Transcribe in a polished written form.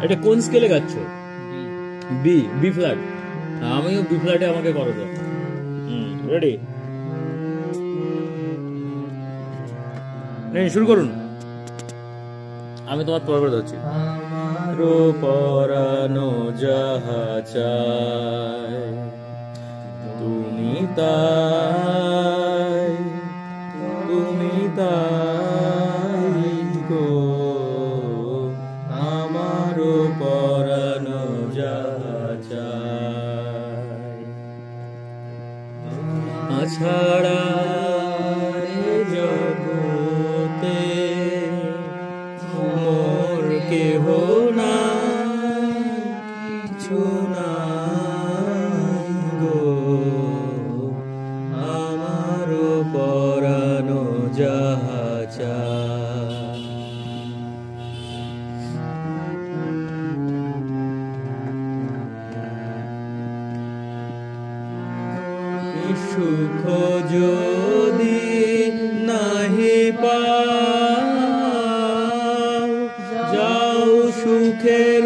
এটা কোন স্কেলে গাচ্ছ? B, B flat. আমিও বি ফ্ল্যাটে, আমাকে করো তো। রেডি, নেই, শুরু করুন। আমি তোমার পর করে দিচ্ছি। পরানো যাহা চায় তুমি তাই, তুমি তাই গো, আমারও পরানো যাহা চায়। আছাড়া জগতে মোর কেহ নাই, কিছু নাই গো, আমারও পরানো যাহা চায়। সুখ যদি নাহি পাও, যাও সুখের